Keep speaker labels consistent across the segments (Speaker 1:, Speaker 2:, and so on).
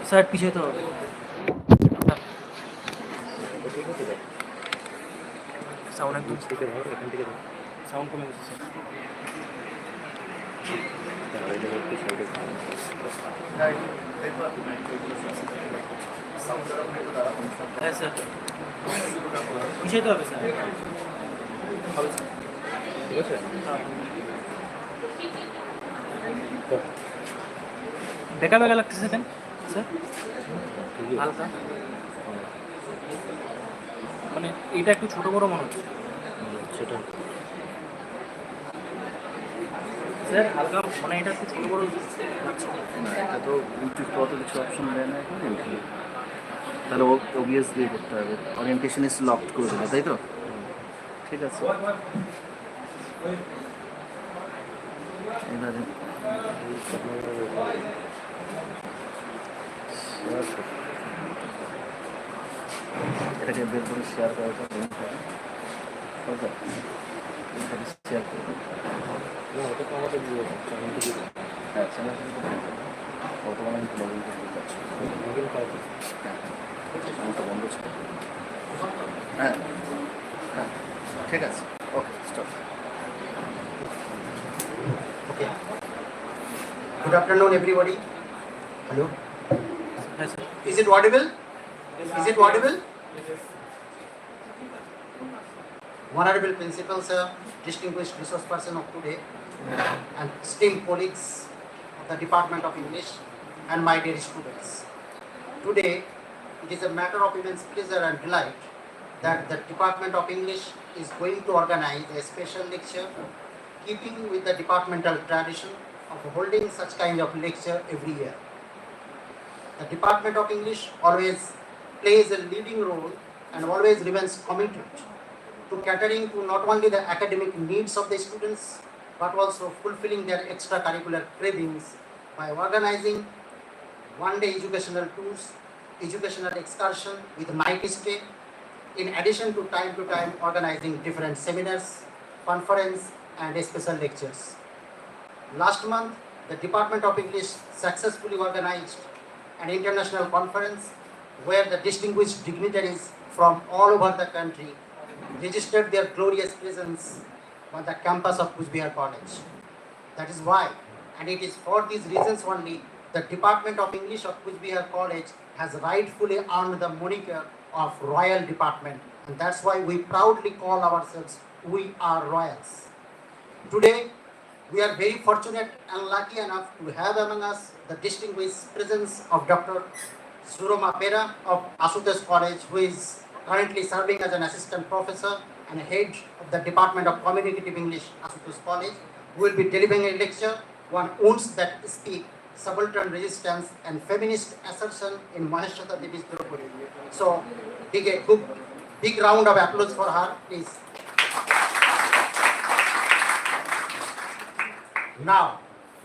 Speaker 1: Sir পিছিয়ে তো হবে সাউন্ড একদম এখান থেকে সাউন্ড কমে গেছে হ্যাঁ স্যার পিছিয়ে তো হবে স্যার হবে স্যার ঠিক আছে বেকা বেকা লাগতেছে কেন স্যার হালকা মানে এটা একটু ছোট বড় মনে হচ্ছে সেটা স্যার হালকা মানে এটা একটু ছোট বড় লাগছে
Speaker 2: না এটা তো ইউটিউব তো অত কিছু অপশন দেয় না এখন তাহলে অবভিয়াসলি করতে হবে ওরিয়েন্টেশন ইজ লকড করে দেবে তাই তো ঠিক আছে এবারে এটাকে বের করে শেয়ার করার জন্য শেয়ার করবো হ্যাঁ চ্যানেল বর্তমানে আমি লগ ইন করতে পারছি আমারটা বন্ধ ছিল হ্যাঁ হ্যাঁ ঠিক আছে okay stop
Speaker 3: Okay. Good afternoon, everybody. Hello.
Speaker 1: হ্যাঁ sir
Speaker 3: Is it audible? Is it audible? Honorable Principal, sir, distinguished resource person of today, and esteemed colleagues of the Department of English, and my dear students. Today, it is a matter of immense pleasure and delight that the Department of English is going to organize a special lecture keeping with the departmental tradition of holding such kind of lecture every year. The Department of English always plays a leading role and always remains committed to catering to not only the academic needs of the students but also fulfilling their extracurricular cravings by organizing one-day educational tours, educational excursion with night stay, in addition to time organizing different seminars, conference and special lectures. Last month, the Department of English successfully organized an international conference where the distinguished dignitaries from all over the country registered their glorious presence on the campus of Kuzbihar College. That is why, and it is for these reasons only, the Department of English of Kuzbihar College has rightfully earned the moniker of Royal Department, and that's why we proudly call ourselves We Are Royals. Today, we are very fortunate and lucky enough to have among us the distinguished presence of Dr. Surama Bera of Assertion College, who is currently serving as an assistant professor and head of the Department of Communicative English, Assertion College, who will be delivering a lecture on wounds that speak, Subaltern resistance and feminist assertion in Mahasweta Devi's DRAUPADI. So, big round of applause for her, please. Now,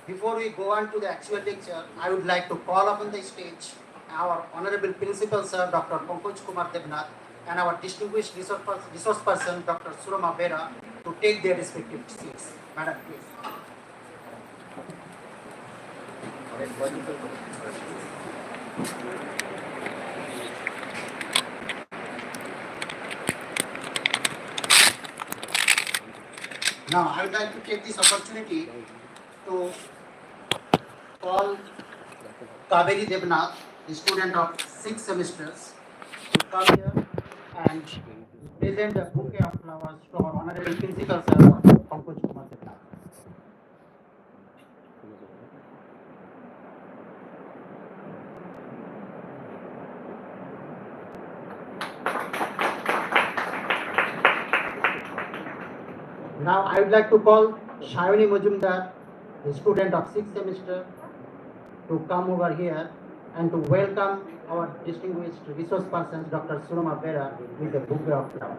Speaker 3: before we go on to the actual lecture, I would like to call upon the stage our Honorable Principal Sir, Dr. Pankaj Kumar Devnath, and our distinguished resource person, Dr. Surama Bera, to take their respective seats. Madam, please. Now, I would like to take this opportunity to call Kaveri Devnath, the student of 6 semesters, to come here and present a bouquet of flowers to our Honorable Principal Sir, Pankaj Kumar Devnath. Now I would like to call Shayoni Majumdar, the student of 6th semester, to come over here and to welcome our distinguished resource persons, Dr. Surama Bera, with a bouquet of flowers.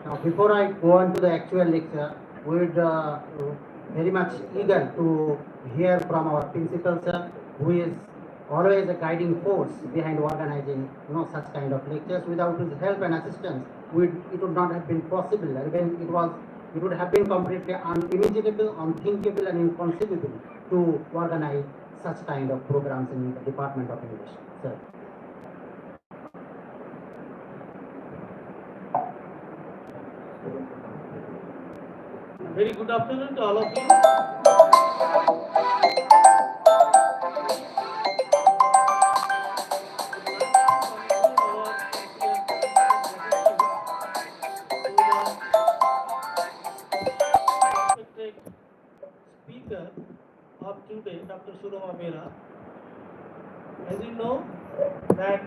Speaker 3: Now, before I go on to the actual lecture, we would very much eager to hear from our principal sir, who is always a guiding force behind organizing such kind of lectures. Without his help and assistance, it would not have been possible. Again, it would have been completely unimaginable, unthinkable, and inconceivable to organize such kind of programs in the Department of English. Sir.
Speaker 4: Very good afternoon to all of you. Speaker of today, Dr. Surama Bera. As you know, that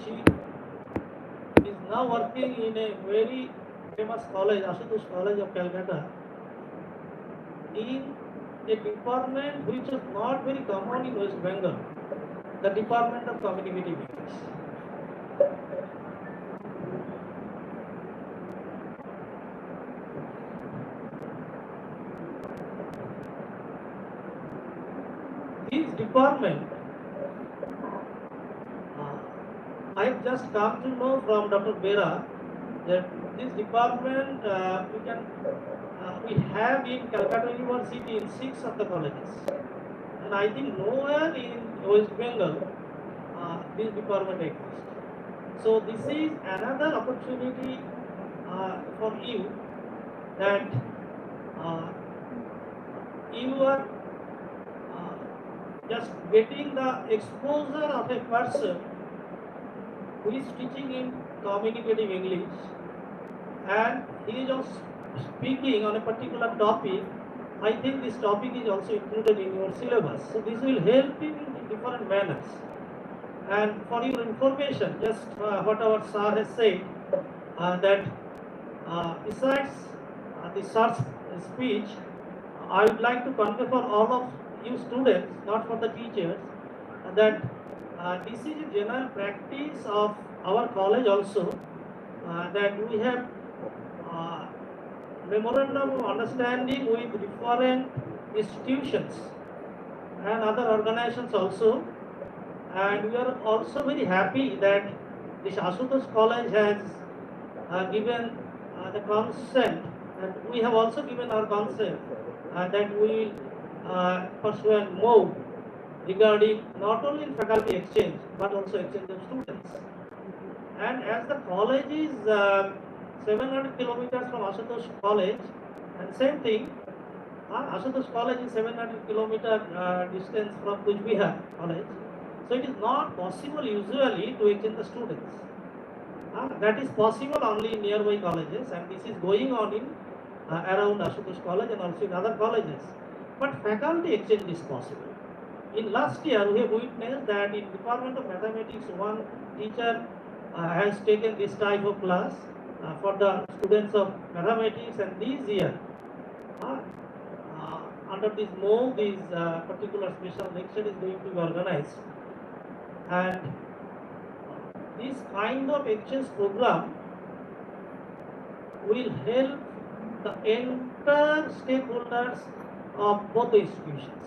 Speaker 4: she is now working in a very famous college, Assertion College of Calcutta, in a department which is not very common in West Bengal, the Department of Communicative English. This department, I have just come to know from Dr. Bera that this department we have in Calcutta University in 6 of the colleges, and I think nowhere in West Bengal this department exists. So this is another opportunity for you that you are just getting the exposure of a person who is teaching in communicative English, and he is also speaking on a particular topic. I think this topic is also included in your syllabus. So this will help you in different manners. And for your information, just what our sir has said, that besides the sir's speech, I would like to convey for all of you students, not for the teachers, that this is a general practice of our college also, that we have memorandum of understanding with different institutions and other organizations also, and we are also very happy that this Ashutosh College has given the consent, and we have also given our consent that we will pursue more regarding not only faculty exchange but also exchange of students. And as the college is 700 kilometers from Ashutosh College, and same thing, Ashutosh College is 700 kilometer distance from Kuch Bihar College, so it is not possible usually to exchange the students. That is possible only in nearby colleges, and this is going on in around Ashutosh College and also in other colleges. But faculty exchange is possible. In last year, we have witnessed that in Department of Mathematics, one teacher has taken this type of class for the students of mathematics, and this year, under this mode, this particular special lecture is going to be organized. And this kind of exchange program will help the entire stakeholders of both the institutions.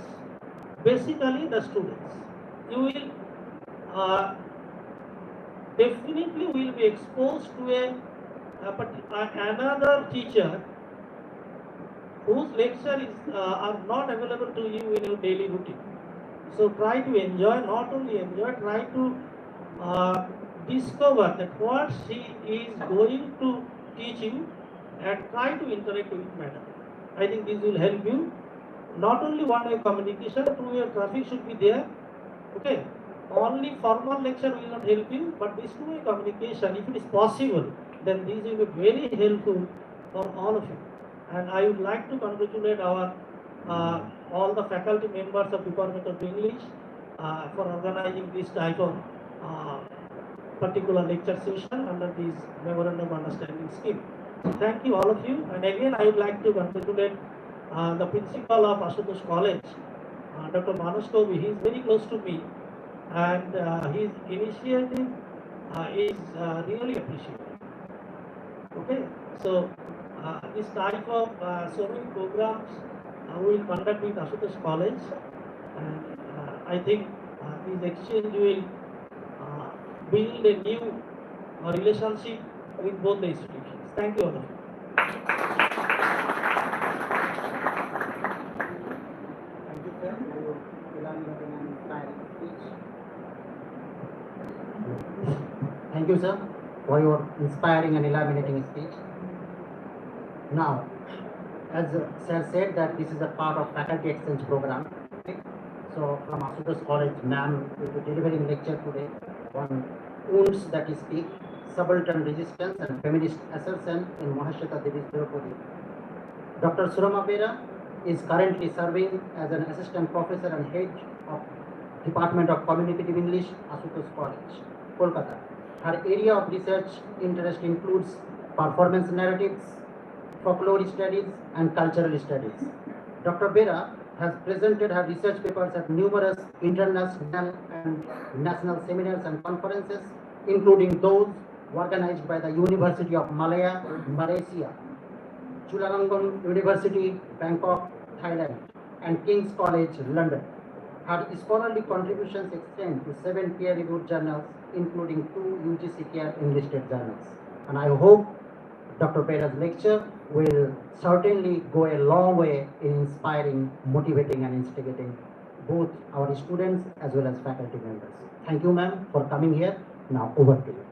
Speaker 4: Basically, the students. You will definitely will be exposed to another teacher whose lecture are not available to you in your daily routine. So try to enjoy, not only enjoy, try to discover that what she is going to teach you, and try to interact with madam. I think this will help you. Not only one-way communication, two-way traffic should be there. Okay. Only formal lecture will not help you, but this two-way communication, if it is possible, then this will be very helpful for all of you. And I would like to congratulate our all the faculty members of Department of English for organizing this type of particular lecture session under this memorandum of understanding scheme. So thank you all of you. And again, I would like to congratulate the principal of Ashutosh College, Dr. Mahasweta. He is very close to me, and his initiative is really appreciated. Okay, so this type of so many programs will conduct with Ashutosh College, and I think this exchange will build a new relationship with both the institutions. Thank you all of you.
Speaker 3: Thank you, sir, for your elaborating and inspiring speech. Thank you, sir, for your inspiring and illuminating speech. Now, as sir said that this is a part of faculty exchange program. Okay? So from Ashutosh College, ma'am will be delivering lecture today on wounds that speak, subaltern resistance and feminist assertion in Mahasweta Devi's DRAUPADI. Dr. Surama Bera is currently serving as an assistant professor and head of Department of Communicative English, Ashutosh College, Kolkata. Her area of research interest includes performance narratives, folklore studies, and cultural studies. Dr. Bera has presented her research papers at numerous international and national seminars and conferences, including those organized by the University of Malaya, Malaysia, Chulalongkorn University, Bangkok, Thailand, and King's College, London. Her scholarly contributions extend to 7 peer-reviewed journals, including 2 UGC Care enlisted journals. And I hope Dr. Bera's lecture will certainly go a long way in inspiring, motivating, and instigating both our students as well as faculty members. Thank you, ma'am, for coming here. Now, over to you.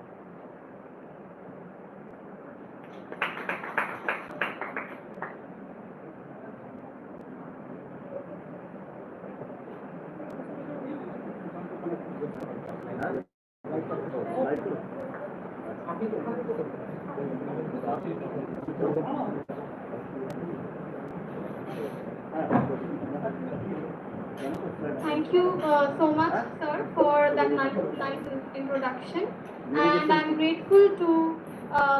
Speaker 5: Thank you so much, sir, for that nice introduction. And I'm grateful to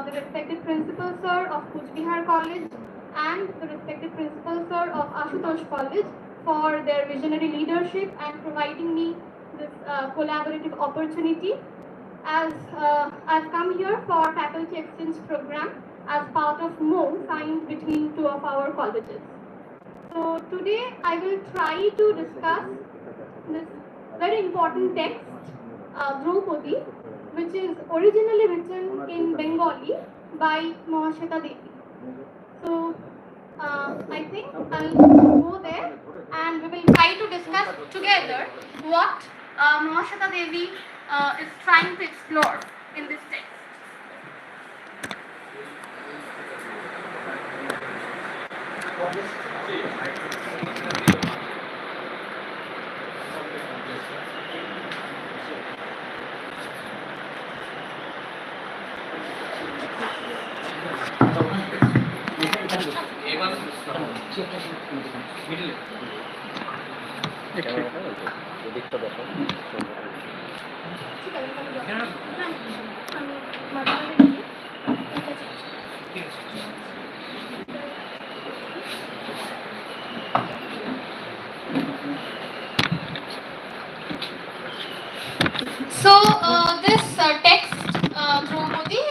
Speaker 5: the respected principal, sir, of Kuch Bihar College and the respected principal, sir, of Ashutosh College for their visionary leadership and providing me this collaborative opportunity. As I've come here for faculty exchange program as part of MOU signed between 2 of our colleges. So today I will try to discuss this very important text, DRAUPADI, which is originally written in Bengali by Mahasweta Devi. So I think I'll go there and we will try to discuss together what Mahasweta Devi is trying to explore in this text. So this text, DRAUPADI,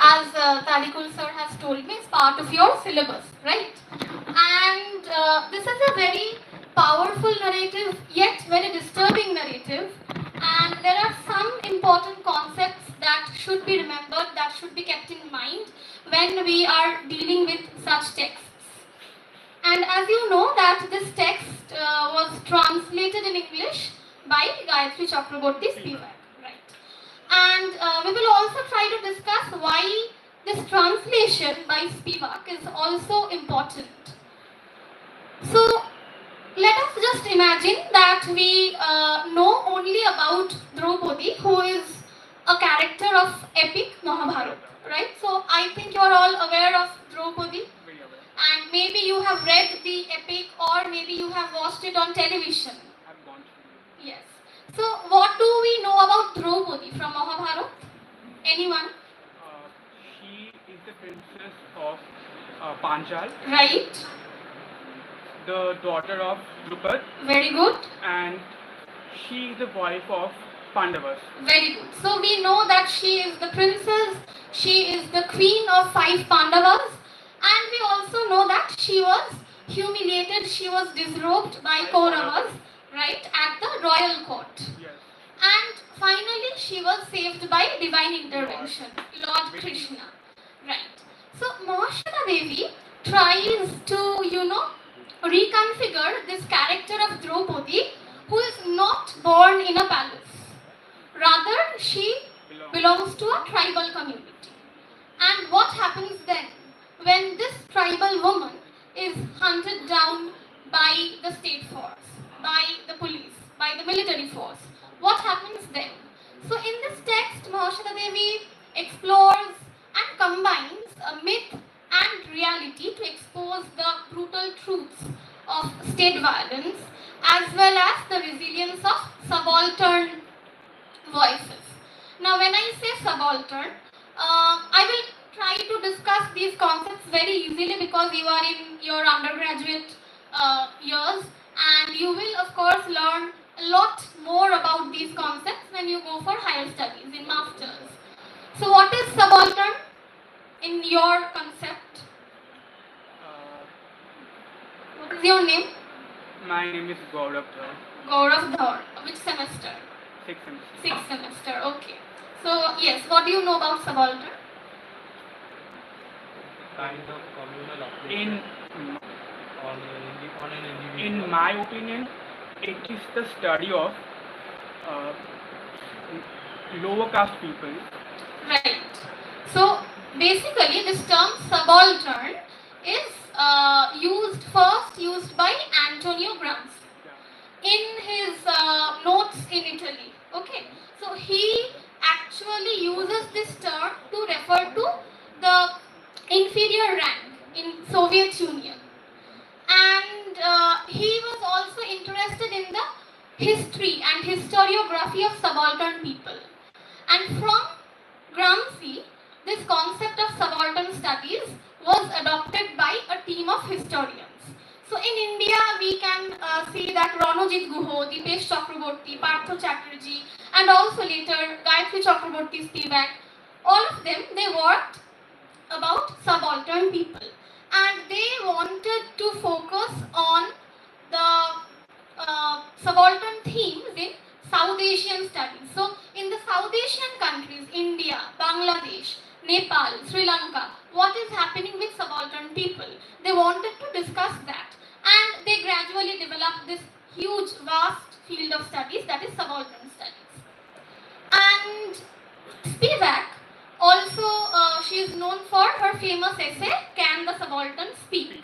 Speaker 5: as Tarikul sir has told me, is part of your syllabus, right? And this is a very powerful narrative, yet very disturbing narrative. And there are some important concepts that should be remembered, that should be kept in mind when we are dealing with such texts. And as you know that this text was translated in English by Gayatri Chakraborty Spivak, right? And we will also try to discuss why this translation by Spivak is also important. So let us just imagine that we know only about Draupadi, who is a character of epic Mahabharata, right? So I think you are all aware of Draupadi. And maybe you have read the epic or maybe you have watched it on television.
Speaker 6: I've gone through.
Speaker 5: Yes. So what do we know about Draupadi from Mahabharata? Anyone?
Speaker 6: She is the princess of Panchal,
Speaker 5: Right.
Speaker 6: the daughter of Drupad,
Speaker 5: Very good.
Speaker 6: and she is the wife of Pandavas.
Speaker 5: Very good. So we know that she is the princess, she is the queen of 5 Pandavas, and we also know that she was humiliated, she was disrobed by Kauravas, right, at the royal court.
Speaker 6: Yes.
Speaker 5: And finally, she was saved by divine intervention, Lord Krishna, right. So Mahasweta Devi tries to, reconfigure this character of Draupadi, who is not born in a palace. Rather, she belongs to a tribal community. And what happens then? When this tribal woman is hunted down by the state force, by the police, by the military force, what happens then? So in this text, Mahasweta Devi explores and combines a myth and reality to expose the brutal truths of state violence as well as the resilience of subaltern voices. Now when I say subaltern, I will try to discuss these concepts very easily because you are in your undergraduate years, and you will of course learn a lot more about these concepts when you go for higher studies in masters. So what is subaltern in your concept? What is your name?
Speaker 6: My name is Gaurav Dhar.
Speaker 5: Gaurav Dhar. Which semester?
Speaker 6: Sixth semester.
Speaker 5: Sixth semester, okay. So yes, what do you know about subaltern?
Speaker 1: Kind of communal
Speaker 6: In
Speaker 1: operation on an individual.
Speaker 6: in my opinion, it is the study of lower caste people.
Speaker 5: Right. So basically, this term subaltern is used by Antonio Gramsci in his notes in Italy. Okay. So he actually uses this term to refer to the inferior rank in Soviet Union, and he was also interested in the history and historiography of subaltern people. And from Gramsci, this concept of subaltern studies was adopted by a team of historians. So in India, we can see that Ranojit Guho, Dipesh Chakraborty, Partho Chatterjee, and also later Gayatri Chakraborty Spivak, all of them, they worked about subaltern people. And they wanted to focus on the subaltern themes in South Asian studies. So in the South Asian countries, India, Bangladesh, Nepal, Sri Lanka, what is happening with subaltern people? They wanted to discuss that. And they gradually developed this huge, vast field of studies, that is subaltern studies. And Spivak, also she is known for her famous essay, Can the Subaltern Speak?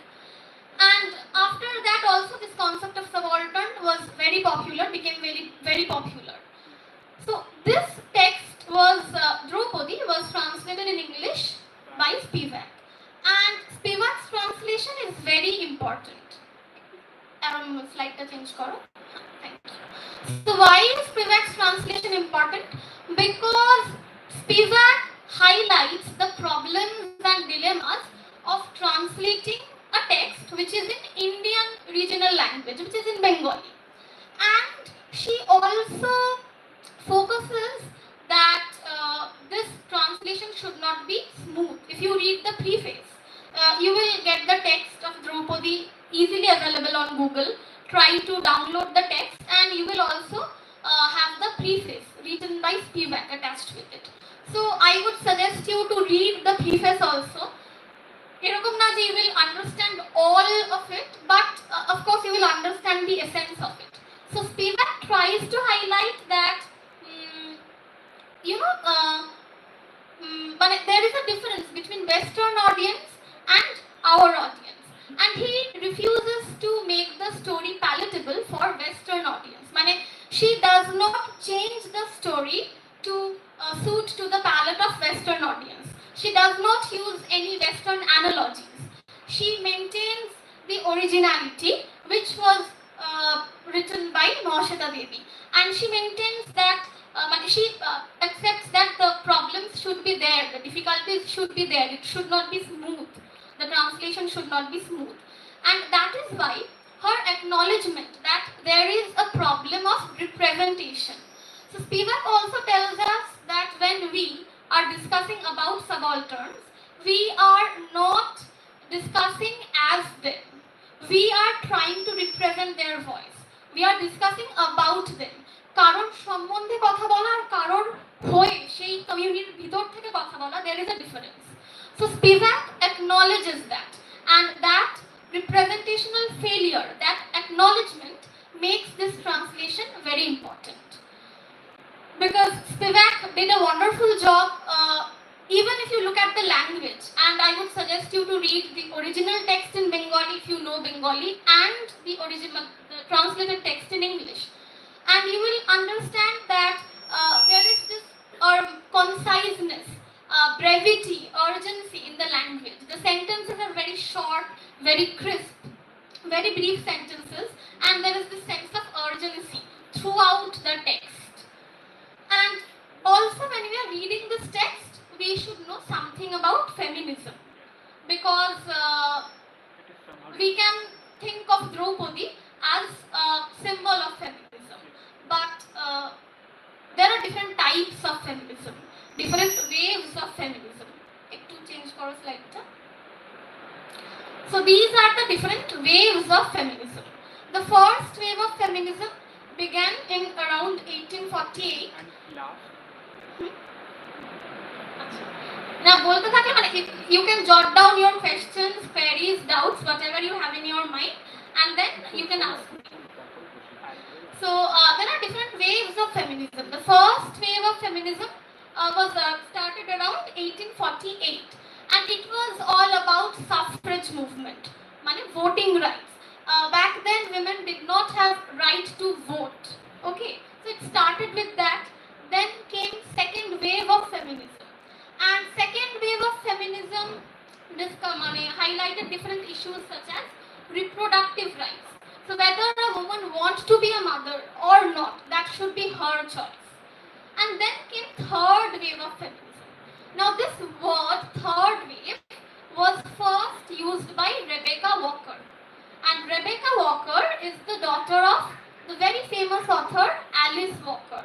Speaker 5: And after that also this concept of subaltern was very popular, became very, very popular. So this text was, Draupadi was translated in English by Spivak. And Spivak's translation is very important. Slide change karo. Thank you. So why is Spivak's translation important? Because Spivak highlights the problems and dilemmas of translating a text which is in Indian regional language, which is in Bengali. And she also focuses that this translation should not be smooth. If you read the preface, you will get the text of Draupadi easily available on Google. Try to download the text, and you will also have the preface written by Spivak attached with it. So I would suggest you to read the preface also. এরকম না যে you will understand all of it, but of course you will understand the essence of it. So Spivak tries to highlight that there is a difference between Western audience and our audience, and he refuses to make the story palatable for Western audience. She does not change the story to suit to the palate of Western audience. She does not use any Western analogies. She maintains the originality which was written by Mahasweta Devi, and she maintains that she accepts that the problems should be there, the difficulties should be there, it should not be smooth, the translation should not be smooth. And that is why her acknowledgement that there is a problem of representation. So Spivak also tells us that when we are discussing about subalterns, we are not discussing as them. we are trying to represent their voice. We are discussing about them. কারণ সম্বন্ধে কথা বলা আর কারণ হয়ে সেই কমিউনিটির ভিতর থেকে কথা বলা, there is a difference. So Spivak acknowledges that, and that representational failure, that acknowledgement makes this translation very important. Because Spivak did a wonderful job, even if you look at the language, and I would suggest you to read the original text in Bengali if you know Bengali, and the translated text in English. And you will understand that there is this conciseness, brevity, urgency in the language. The sentences are very short, very crisp, very brief sentences, and there is this sense of urgency throughout the text. And also when we are reading this text, we should know something about feminism, because we can think of Draupadi as a symbol of feminism, but there are different types of feminism, different waves of feminism. Ekটু change করো slide-টা. So these are the different waves of feminism. The first wave of feminism began in around 1848.
Speaker 6: And last.
Speaker 5: Now, bolte thakle mane you can jot down your questions, queries, doubts, whatever you have in your mind, and then you can ask me. So there are different waves of feminism. The first wave of feminism was started around 1848, and it was all about suffrage movement, mane voting rights. Back then women did not have right to vote. Okay, so it started with that. Then came second wave of feminism, and second wave of feminism highlighted different issues such as reproductive rights. So whether a woman wants to be a mother or not, that should be her choice. And then came third wave of feminism. Now this word third wave was first used by Rebecca Walker, and Rebecca Walker is the daughter of the very famous author Alice Walker.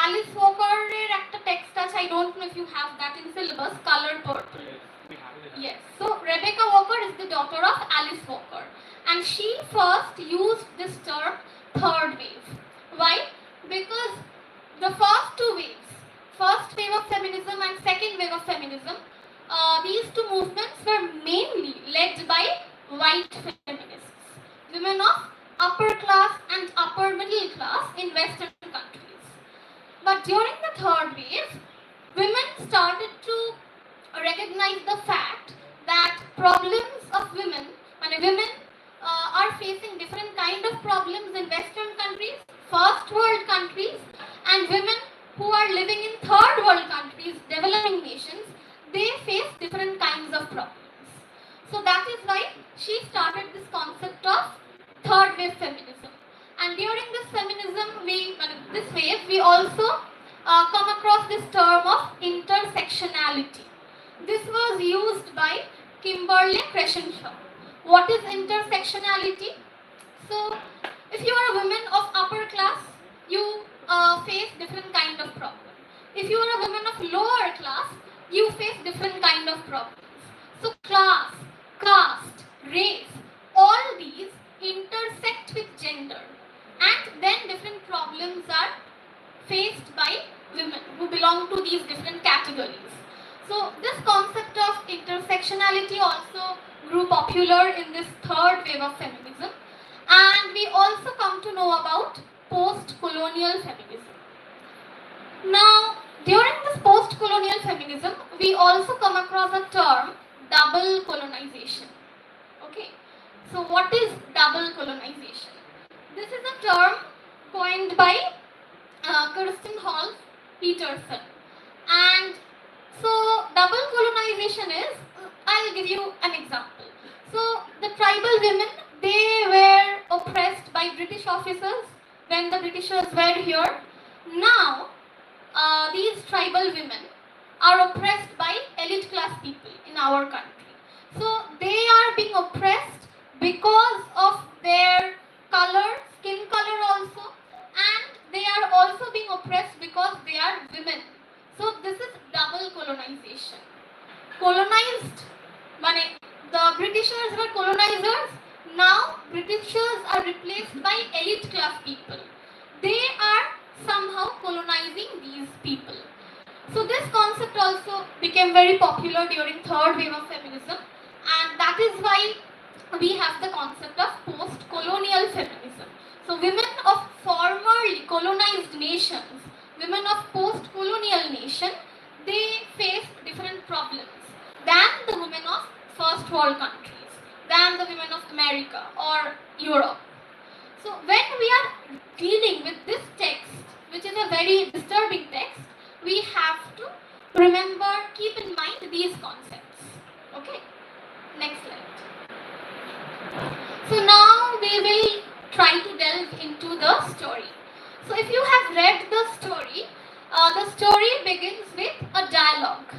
Speaker 5: Alice Walker er ekta text ache, I don't know if you have that in syllabus, Color Purple.
Speaker 6: We have it.
Speaker 5: Yes, so Rebecca Walker is the daughter of Alice Walker, and she first used this term third wave. Why? Because the first two waves, first wave of feminism and second wave of feminism, these two movements were mainly led by white feminists, women of upper class and upper middle class in Western countries. But during the third wave, women started to recognize the fact that problems of women are facing different kind of problems in Western countries, first world countries, and women who are living in third world countries, developing nations, they face different kinds of problems. So that is why she started this concept of third wave feminism. And during this feminism, this wave, we also come across this term of intersectionality. This was used by Kimberly Crenshaw. What is intersectionality? So, if you are a woman of upper class, you face different kind of problems. If you are a woman of lower class, you face different kind of problems. So, class, caste, race, all these intersect with gender, and then different problems are faced by women who belong to these different categories. So this concept of intersectionality also grew popular in this third wave of feminism, and we also come to know about post-colonial feminism. Now, during this post-colonial feminism, we also come across a term, double colonization. Okay, so what is double colonization? This is a term coined by Kirsten Hall Peterson, and so double colonization is, I'll give you an example. So the tribal women, they were oppressed by British officers when the Britishers were here. Now these tribal women are oppressed by elite class people in our country. So they are being oppressed because of their color, skin color also, and they are also being oppressed because they are women. So this is double colonization. Colonized, the Britishers were colonizers. Now Britishers are replaced by elite class people. They are somehow colonizing these people. So this concept also became very popular during third wave of feminism, and that is why we have the concept of post-colonial feminism. So women of formerly colonized nations, women of post-colonial nation, they face different problems than the women of first world countries, than the women of America or Europe. So when we are dealing with this text, which is a very disturbing text, we have to remember, keep in mind these concepts. Okay, next slide. So now we will try to delve into the story. So if you have read the story begins with a dialogue,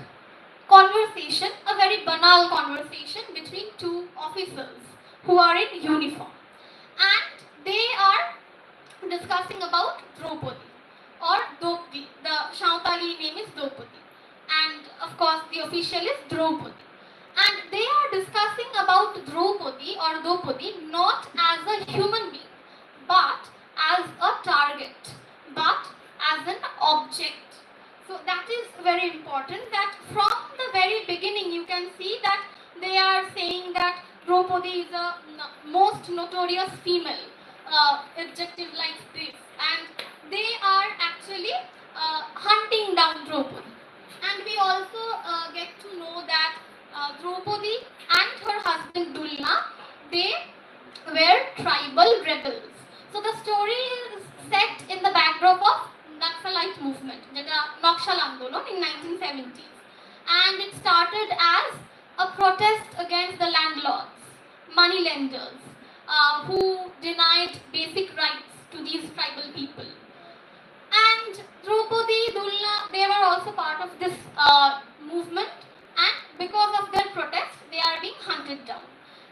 Speaker 5: conversation, a very banal conversation between two officers who are in uniform, and they are discussing about Draupadi or Dopti. The Shautali name is Dopati, and of course the official is Draupadi. And they are discussing about Draupadi or Dopati not as a human being, but as a target, but as an object. So that is very important, that from the very beginning you can see that they are saying that Draupadi is a most notorious female, adjective like this, and they are actually hunting down Draupadi. And we also get to know that Draupadi and her husband Dulna, they were tribal rebels. So the story is set in the backdrop of Naxalite movement, Nakshal Andolon in 1970s. And it started as a protest against the landlords, moneylenders, who denied basic rights to these tribal people. And Draupadi, Dulna, they were also part of this movement, and because of their protest, they are being hunted down.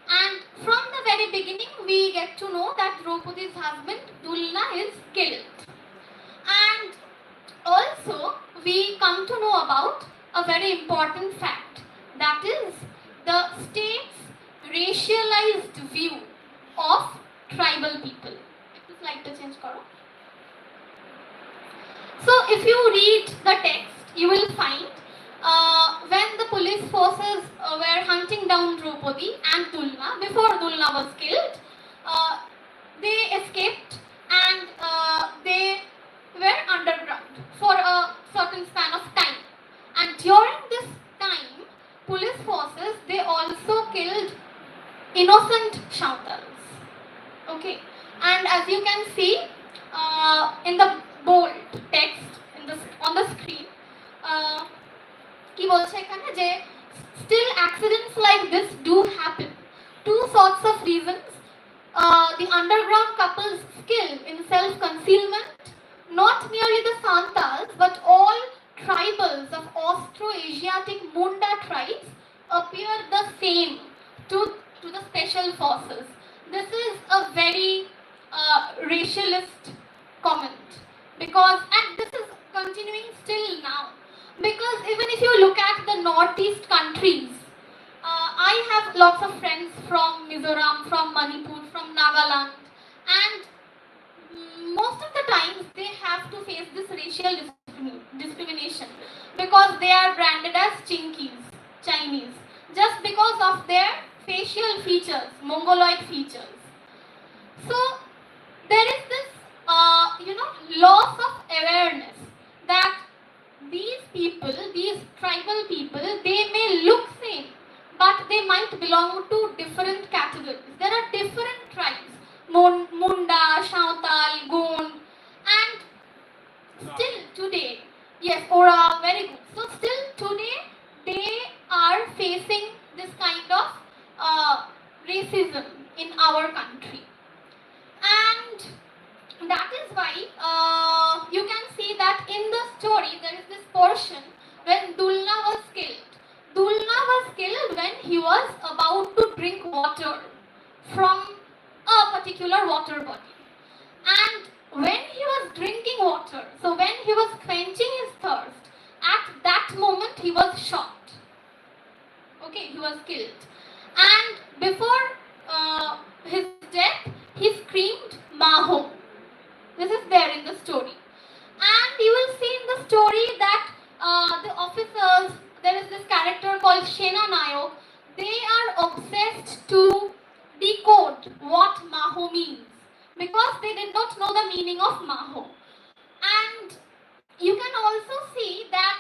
Speaker 5: And from the very beginning, we get to know that Draupadi's husband, Dulna, is killed. And also, we come to know about a very important fact, that is the state's racialized view of tribal people. Just like to change color. So if you read the text, you will find when the police forces were hunting down Draupadi and Dulna, before Dulna was killed, they escaped and they were underground for a certain span of time. And during this time, police forces, they also killed innocent Shautals. Okay, and as you can see in the bold text on the screen, কি বলছে এখানে যে still accidents like this do happen. Two sorts of reasons. The underground couple's skill in self-concealment, not merely the Santals but all tribals of Austro-Asiatic Munda tribes appear the same to the special forces. This is a very racialist comment, because, and this is continuing still now, because even if you look at the northeast countries, I have lots of friends from Mizoram, from Manipur, from Nagaland, and most of the times they have to face this racial discrimination because they are branded as Chinkies, Chinese, just because of their facial features, Mongoloid features. So there is this loss of awareness that these people, these tribal people, they may look same, but they might belong to different categories. There are different tribes, Munda, Shautal, Gond, and still today, yes, Ora, very good. So still today, they are facing this kind of racism in our country. And that is why you can see that in the story there is this portion when Dulna was killed. Dulna was killed when he was about to drink water from a particular water body. And when he was drinking water, so when he was quenching his thirst, at that moment he was shot. Okay, he was killed. And before his to decode what Maho means because they did not know the meaning of Maho. And you can also see that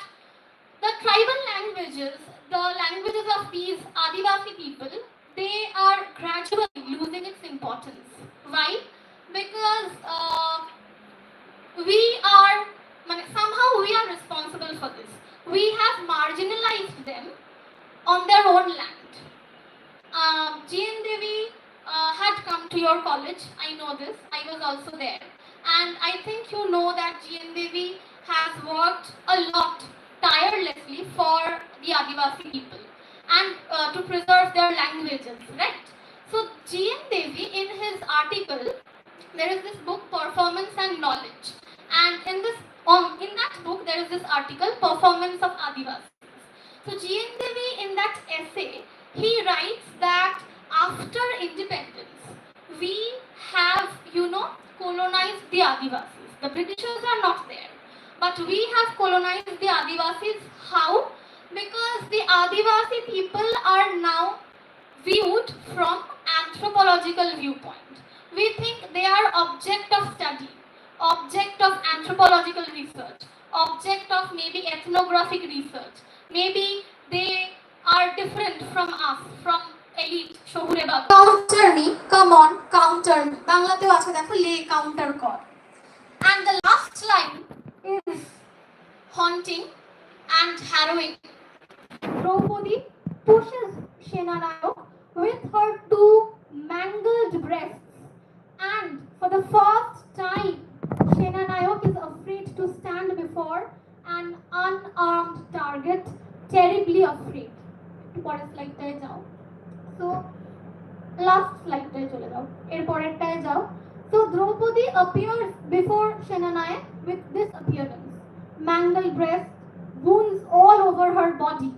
Speaker 5: the tribal languages, the languages of these Adivasi people, they are gradually losing its importance. Why? Because somehow we are responsible for this. We have marginalized them on their own land. Devi had come to your college. I know this. I was also there. And I think you know that Devi has worked a lot tirelessly for the Adivasi people and to preserve their languages, right? So Devi, in his article, there is this book, Performance and Knowledge. And in that book, there is this article, Performance of Adivasi. So Devi, in that essay, he writes that after independence, we have, colonized the Adivasis. The Britishers are not there. But we have colonized the Adivasis. How? Because the Adivasi people are now viewed from anthropological viewpoint. We think they are object of study, object of anthropological research, object of maybe ethnographic research. Maybe they are different from us, from elite, Shohure Baba. Counter me, come on, counter me. Banglate ache dekho le counter kor. And the last line is haunting and harrowing. Draupadi pushes Senanayok with her two mangled breasts, and for the first time, Senanayok is afraid to stand before an unarmed target, terribly afraid. পরের স্লাইডটায় যাও। So last স্লাইডটায় চলে যাও, এর পরেরটায় যাও। So Draupadi appears before Senanayok with this appearance: mangled breast, wounds all over her body,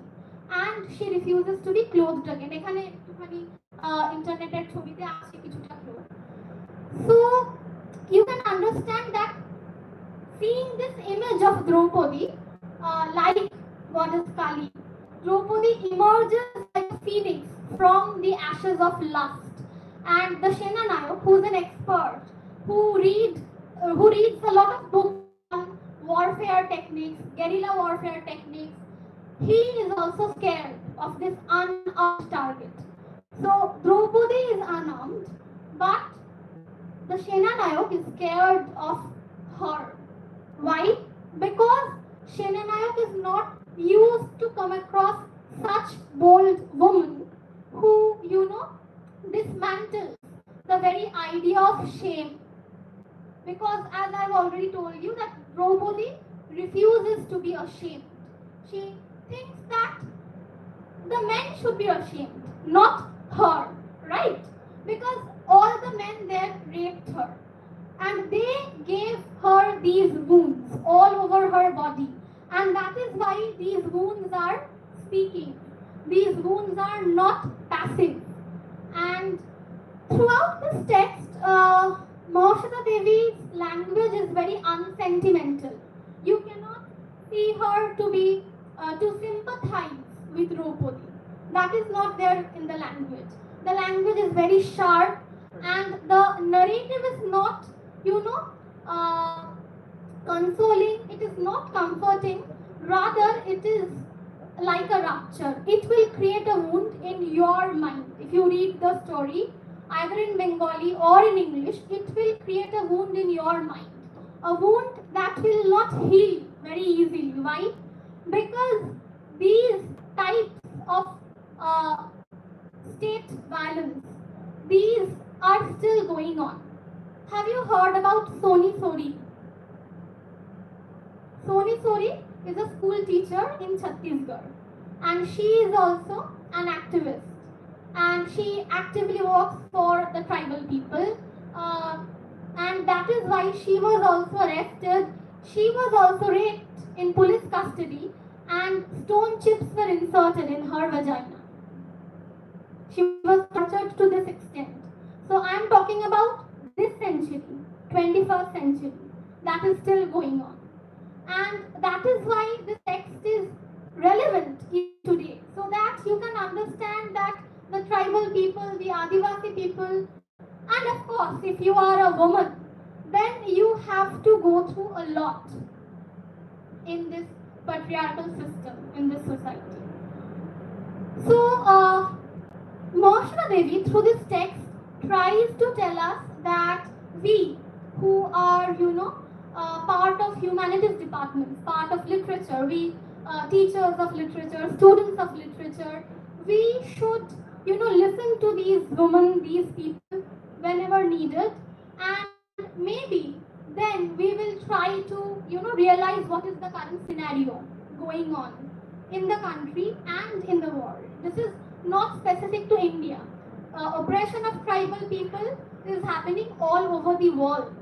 Speaker 5: and she refuses to be clothed again. এখানে একটুখানি ইন্টারনেটের ছবিতে আছে কিছুটা clothed. So you can understand that seeing this image of Draupadi, like goddess Kali, Draupadi emerges like phoenix from the ashes of lust. And the Senanayok, who's an expert, who reads a lot of books on warfare techniques, guerrilla warfare techniques, he is also scared of this unarmed target. So Draupadi is unarmed, but the Senanayok is scared of her. Why? Because Senanayok is not used to come across such bold woman who, dismantles the very idea of shame. Because as I've already told you, that Draupadi refuses to be ashamed. She thinks that the men should be ashamed, not her, right? Because all the men there raped her. And they gave her these wounds all over her body. And that is why these wounds are speaking. These wounds are not passive. And throughout this text, Mahasweta Devi's language is very unsentimental. You cannot see her to sympathize with Draupadi. That is not there in the language. The language is very sharp, and the narrative is not, consoling, it is not comforting, rather it is like a rupture. It will create a wound in your mind. If you read the story, either in Bengali or in English, it will create a wound in your mind. A wound that will not heal very easily. Why? Because these types of state violence, these are still going on. Have you heard about Soni Sori? Soni Sori is a school teacher in Chhattisgarh, and she is also an activist, and she actively works for the tribal people, and that is why she was also arrested. She was also raped in police custody, and stone chips were inserted in her vagina. She was tortured to this extent. So I am talking about this century, 21st century, that is still going on. And that is why this text is relevant today, so that you can understand that the tribal people people, the Adivasi people, and of course, if you are a woman, then you have to go through a lot in this patriarchal system, in this society. So, Mahasweta Devi, through this text, tries to tell us that we, who are, part of humanities departments, part of literature, we teachers of literature, students of literature, we should, listen to these women, these people, whenever needed, and maybe then we will try to, realize what is the current scenario going on in the country and in the world. This is not specific to India. Oppression of tribal people is happening all over the world.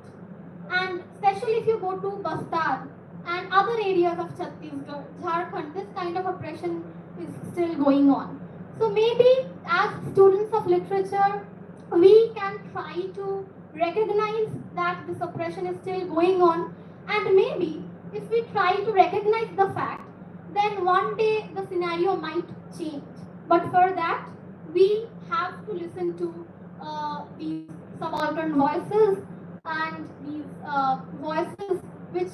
Speaker 5: And especially if you go to Bastar and other areas of Chhattisgarh, Jharkhand, this kind of oppression is still going on. So maybe as students of literature, we can try to recognize that this oppression is still going on, and maybe if we try to recognize the fact, then one day the scenario might change. But for that, we have to listen to these subaltern voices and these voices which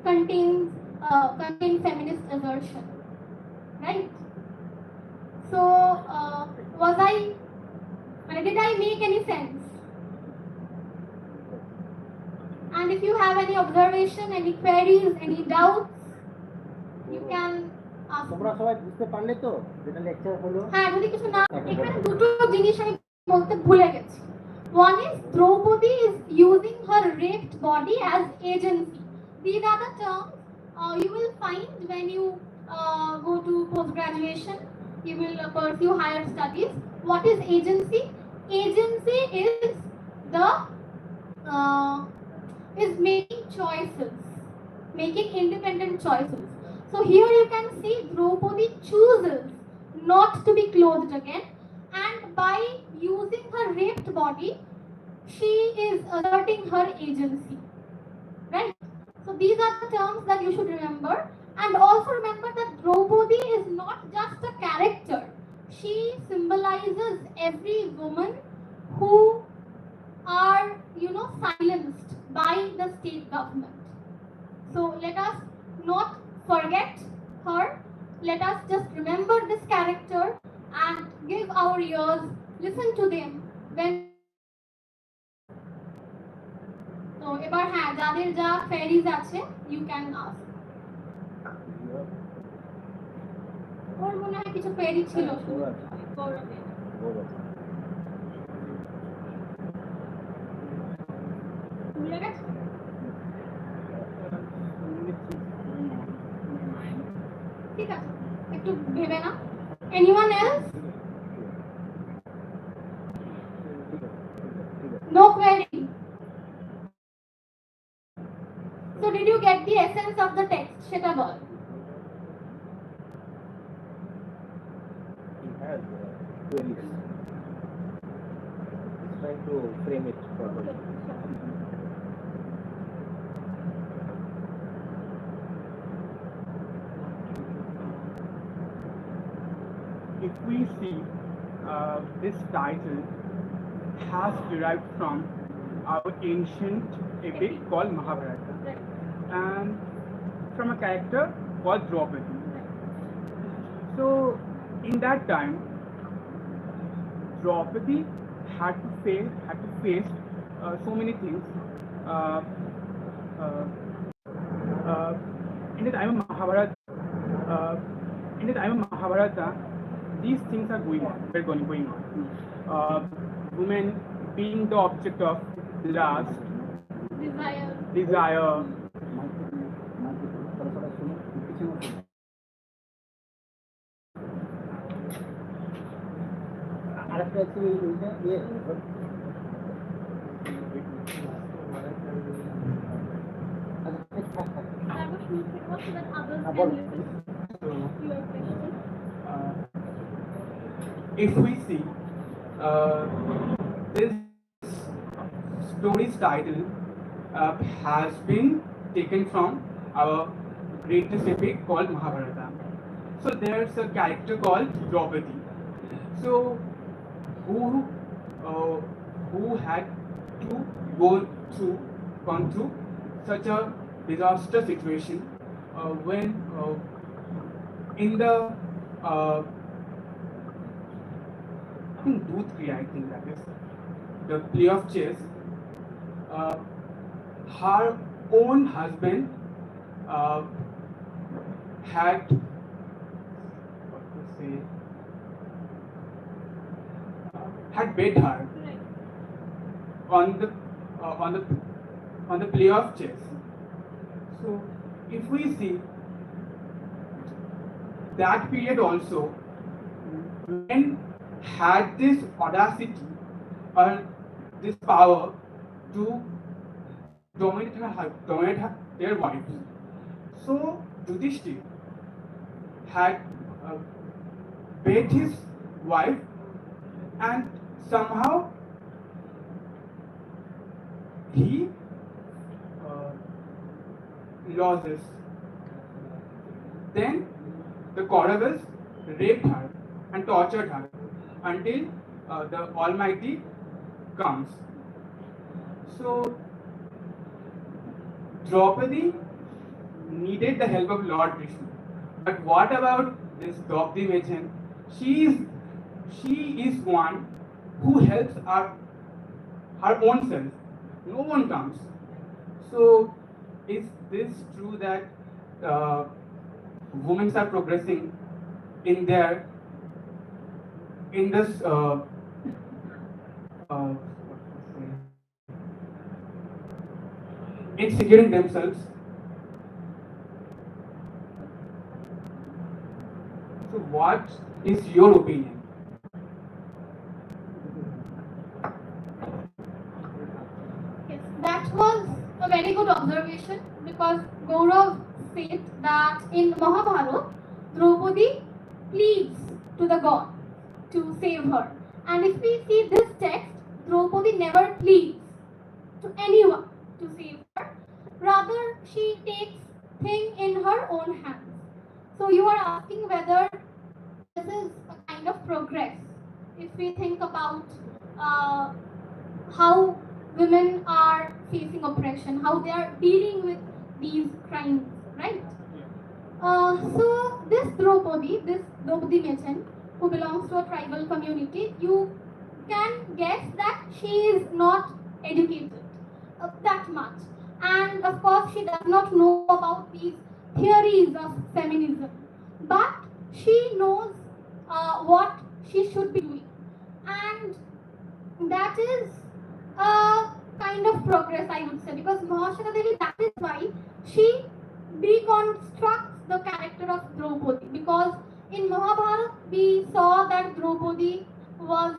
Speaker 5: contain feminist assertion, right? So, did I make any sense? And if you have any observation, any queries, any doubts, you can ask.
Speaker 1: তোমরা সবাই বুঝতে পারলে তো যেটা lecture হলো?
Speaker 5: হ্যাঁ, যদি কিছু না, এখানে দুটো জিনিস আমি বলতে ভুলে গেছি. One is Draupadi is using her raped body as agency. These are the terms you will find when you go to post-graduation. You will pursue higher studies. What is agency? Agency is the is making choices, making independent choices. So here you can see Draupadi chooses not to be clothed again, and by using her raped body, she is asserting her agency, right? So these are the terms that you should remember, and also remember that Draupadi is not just a character. She symbolizes every woman who are, silenced by the state government. So let us not forget her. Let us just remember this character and give our ears, listen to them when. So এবার হ্যাঁ, যাদের যা queries আছে, you can ask. ওর মনে হয় কিছু query ছিল গৌরবের। ভুলে গেছে? ঠিক আছে, একটু ভেবে না. Anyone else? No query. So did you get the essence of the text? সেটা বল.
Speaker 1: He has queries. He's trying to frame it properly.
Speaker 6: If we see this title has derived from our ancient epic called Mahabharata, and from a character called Draupadi. So in that time, Draupadi had to face so many things. In the time of Mahabharata, these things are going on. Women being the object of lust, desire. If we see this story's title has been taken from our greatest epic called Mahabharata. So there's a character called Draupadi. So who uh, who had to gone through such a disaster situation when in the I think that is the play of chess. Uh, her own husband had what to say had bet her on the on the play of chess. So if we see that period also, men had this audacity or this power to dominate their wives. So Yudhishthir had bet his wife, and somehow he loses. Then the Kauravas raped her and tortured her until the Almighty comes. So Draupadi needed the help of Lord Krishna. But what about this Draupadi Mechan? She is one who helps her own self. No one comes. So is this true that women are progressing in this in securing themselves? So what is your opinion?
Speaker 5: Yes, that was a very good observation, because Gaurav said that in Mahabharata, Draupadi pleads to the god to save her. And if we see this text, Draupadi never pleads to anyone to save her. Rather, she takes things in her own hands. So you are asking whether this is a kind of progress. If we think about how women are facing oppression, how they are dealing with these crimes, right? So this Draupadi Mechan, who belongs to a tribal community, you can guess that she is not educated that much. And of course, she does not know about these theories of feminism. But she knows what she should be doing. And that is a kind of progress, I would say, because Mahasweta Devi, that is why she deconstructs the character of Draupadi, because in Mahabharata we saw that Draupadi was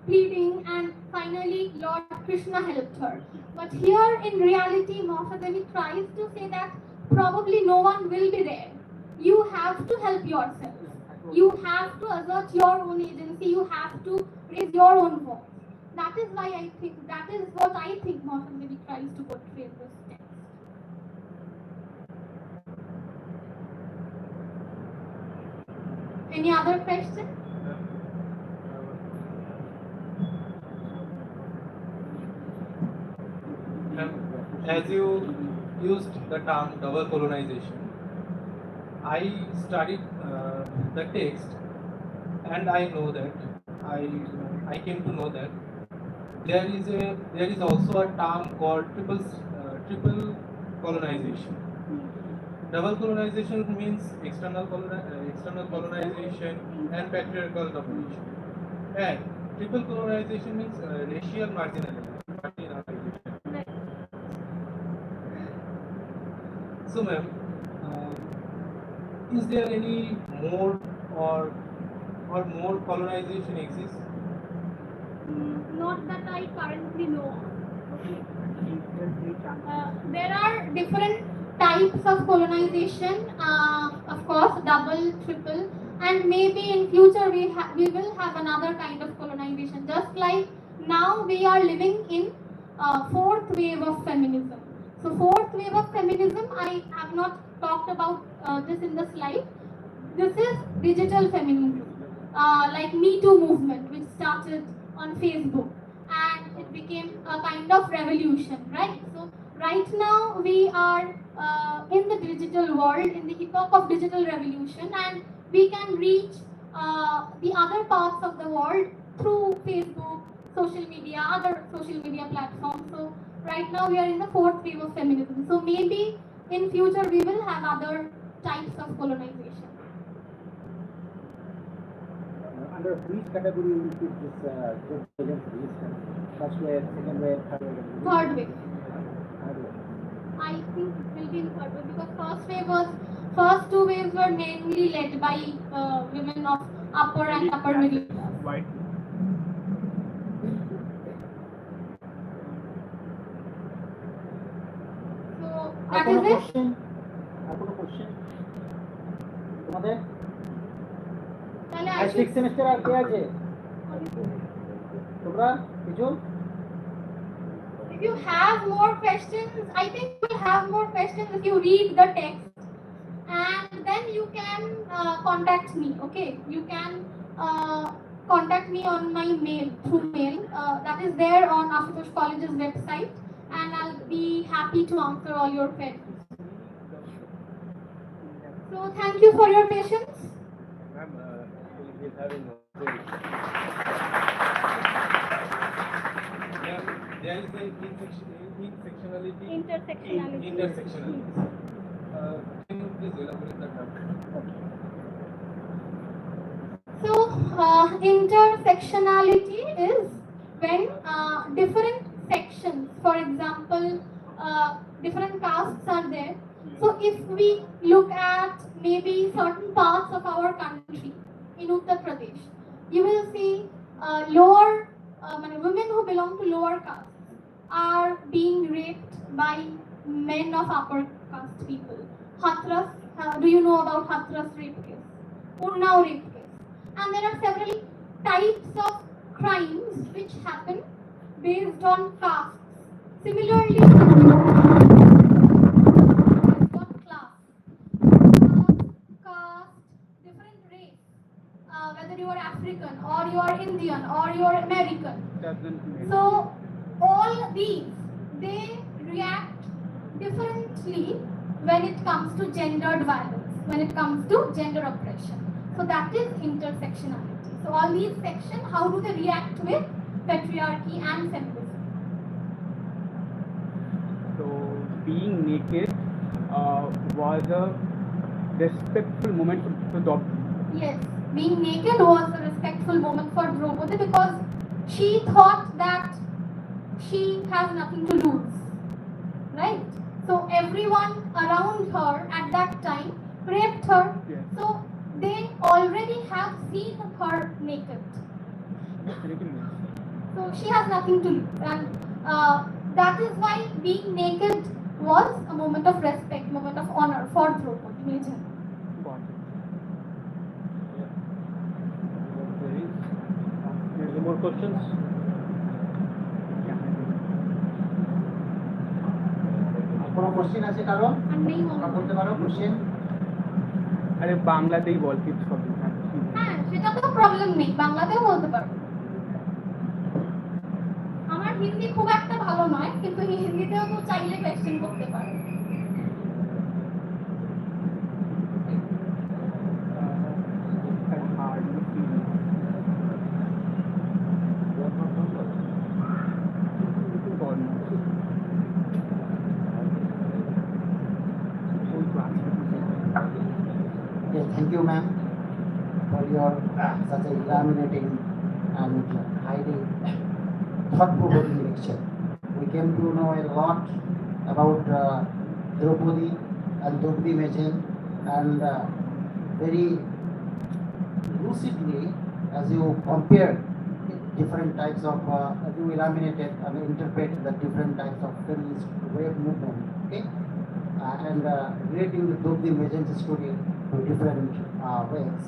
Speaker 5: pleading and finally Lord Krishna helped her. But here in reality, Mahasweta Devi tries to say that probably no one will be there. You have to help yourself. You have to assert your own agency. You have to raise your own voice. That is why I think, that is what I think Mahasweta Devi tries to portray in this text. Any other question?
Speaker 7: As you used the term double colonization, I studied the text, and I know that I came to know that there is also a term called triple colonization. Double colonization means external colonization and patriarchal domination, and triple colonization means racial marginalization. So, ma'am, is there any more or more colonization exists?
Speaker 5: Not that I currently know of. There are different types of colonization, of course, double, triple, and maybe in future we will have another kind of colonization. Just like now we are living in fourth wave of feminism. So fourth wave of feminism, I have not talked about this in the slide. This is digital feminism, like Me Too movement, which started on Facebook, and it became a kind of revolution, right? So right now we are in the digital world, in the epoch of digital revolution, and we can reach the other parts of the world through Facebook, social media, other social media platforms. So right now we are in the fourth wave of feminism. So maybe in future we will have other types of colonization.
Speaker 8: Under which category will put this group against resistance? First wave, second wave, third wave?
Speaker 5: Third wave.
Speaker 8: Third wave.
Speaker 5: I think it will be in third wave because first two waves were mainly led by women of upper and upper middle class.
Speaker 6: White.
Speaker 5: So
Speaker 8: আর
Speaker 5: that
Speaker 8: কোনো
Speaker 5: is it.
Speaker 8: Question? আর কোনো question? তোমাদের?
Speaker 5: তাহলে
Speaker 8: আর
Speaker 5: I should
Speaker 8: 6th semester আর কে আছে? তোমরা কিছু?
Speaker 5: If you have more questions, I think you will have more questions if you read the text, and then you can contact me. Okay, you can contact me on my mail, through mail. That is there on Assertion College's website, and I'll be happy to answer all your queries. So thank you for your patience.
Speaker 7: Ma'am, he's having a story. There is a intersectionality. Intersectionality. Can you please elaborate that?
Speaker 5: So, intersectionality is when different sections, for example, different castes are there. So, if we look at maybe certain parts of our country in Uttar Pradesh, you will see women who belong to lower castes are being raped by men of upper caste people. Hathras, do you know about Hathras rape case? Unnao rape case. And there are several types of crimes which happen based on castes. Similarly, based on class, caste, different race, whether you are African or you are Indian or you are American. So all these, they react differently when it comes to gendered violence, when it comes to gender oppression. So that is intersectionality. So all these sections, how do they react with patriarchy and feminism?
Speaker 6: So being naked was a respectful moment for Draupadi.
Speaker 5: Yes, being naked was a respectful moment for Draupadi because she thought that she has nothing to lose, right? So everyone around her at that time raped her.
Speaker 6: Yes.
Speaker 5: So they already have seen her naked. So she has nothing to lose, and that is why being naked was a moment of respect, moment of honor for Draupadi. Major.
Speaker 7: Any more questions?
Speaker 8: কোনো question আছে কারো?
Speaker 5: And me
Speaker 8: বলতে পারো question?
Speaker 6: আরে বাংলাতেই বল কিছু হবে।
Speaker 5: হ্যাঁ, সেটা তো প্রবলেম নেই, বাংলাতেও বলতে পারবো। আমার হিন্দি খুব একটা ভালো নয়, কিন্তু হিন্দিতেও তো চাইলে কোয়েশ্চেন করতে পারো।
Speaker 3: Yes, thank you, ma'am, for your such a illuminating and highly thought-provoking lecture. We came to know a lot about Draupadi and Draupadi Mechen, and very lucidly, as you compared different types of, as you illuminated and interpreted the different types of feminist wave movement, okay? And relating the Draupadi Mechen's story to different ways,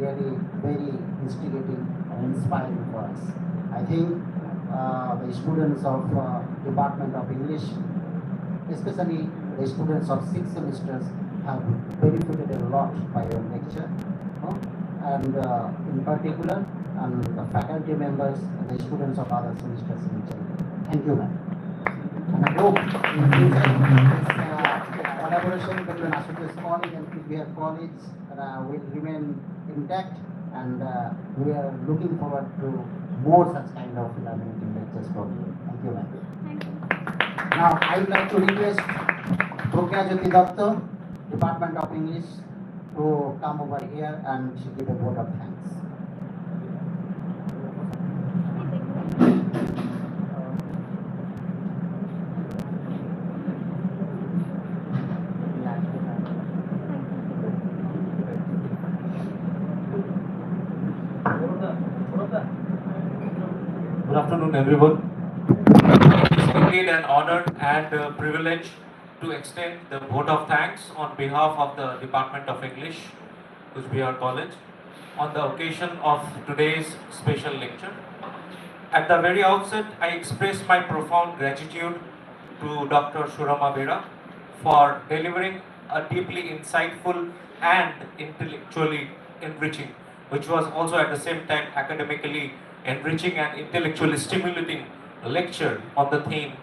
Speaker 3: really very instigating and inspiring for us. I think the students of Department of English, especially the students of 6 semesters, have benefited a lot by your lecture. and in particular, and the faculty members and the students of other semesters in general. Thank you, ma'am. And I hope in future this collaboration between Assertion College and PBR College will remain intact, and we are looking forward to more such kind of learning lectures from you. Thank you, ma'am.
Speaker 5: Thank you.
Speaker 3: Now, I would like to request Pragya Jyoti Datta, Department of English, to come over here and she give a vote of thanks.
Speaker 9: Good afternoon, everyone. It is indeed an honor and a privilege to extend the vote of thanks on behalf of the Department of English, Bera College, on the occasion of today's special lecture. At the very outset, I express my profound gratitude to Dr. Surama Bera for delivering a deeply insightful and intellectually enriching, which was also at the same time academically enriching and intellectually stimulating lecture on the theme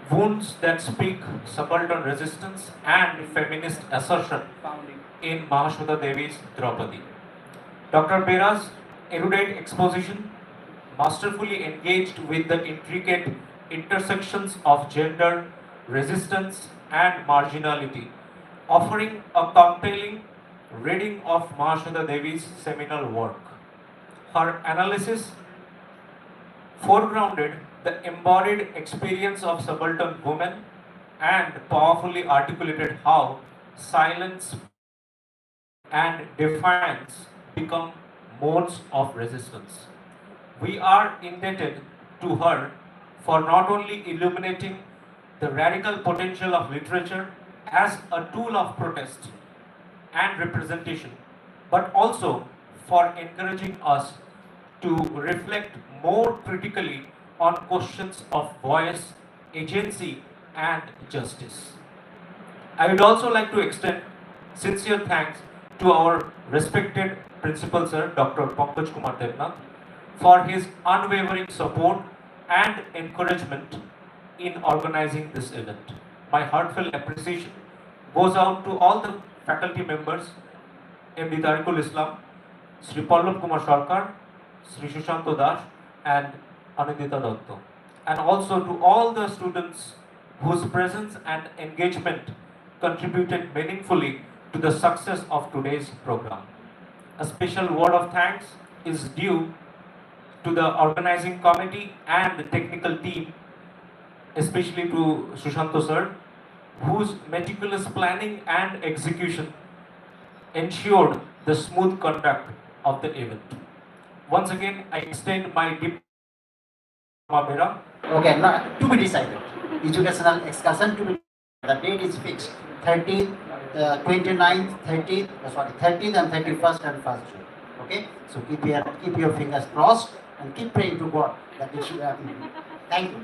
Speaker 9: Wounds That Speak, Subaltern Resistance and Feminist Assertion in Mahasweta Devi's DRAUPADI. Dr. Bera's erudite exposition masterfully engaged with the intricate intersections of gender, resistance and marginality, offering a compelling reading of Mahasweta Devi's seminal work. Her analysis foregrounded the embodied experience of subaltern women and powerfully articulated how silence and defiance become modes of resistance. We are indebted to her for not only illuminating the radical potential of literature as a tool of protest and representation, but also for encouraging us to reflect more critically on questions of voice, agency, and justice. I would also like to extend sincere thanks to our respected Principal Sir, Dr. Pankaj Kumar Devnath, for his unwavering support and encouragement in organizing this event. My heartfelt appreciation goes out to all the faculty members, M.D. Tariqul Islam, Sri Pallab Kumar Sarkar, Sri Shushanto Das, and Anindita Datta, and also to all the students whose presence and engagement contributed meaningfully to the success of today's program. A special word of thanks is due to the organizing committee and the technical team, especially to Shushanto sir, whose meticulous planning and execution ensured the smooth conduct of the event. Once again, I extend my deep Bera.
Speaker 3: Okay, now to be decided. Educational excursion to be. The date is fixed. 30th, 29th, 30th, 30th and 31st and 1st June. Okay, so keep your fingers crossed and keep praying to God that it should happen. Thank you.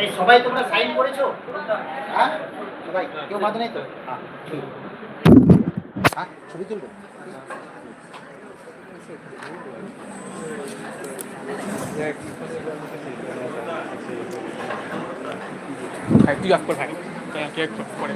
Speaker 3: এই সবাই তোমরা sign করেছো? হ্যাঁ সবাই কেউ বাদ নেই তো? হ্যাঁ ছবি তুলবে?
Speaker 7: তুই অফ কর ভাই, কেক করে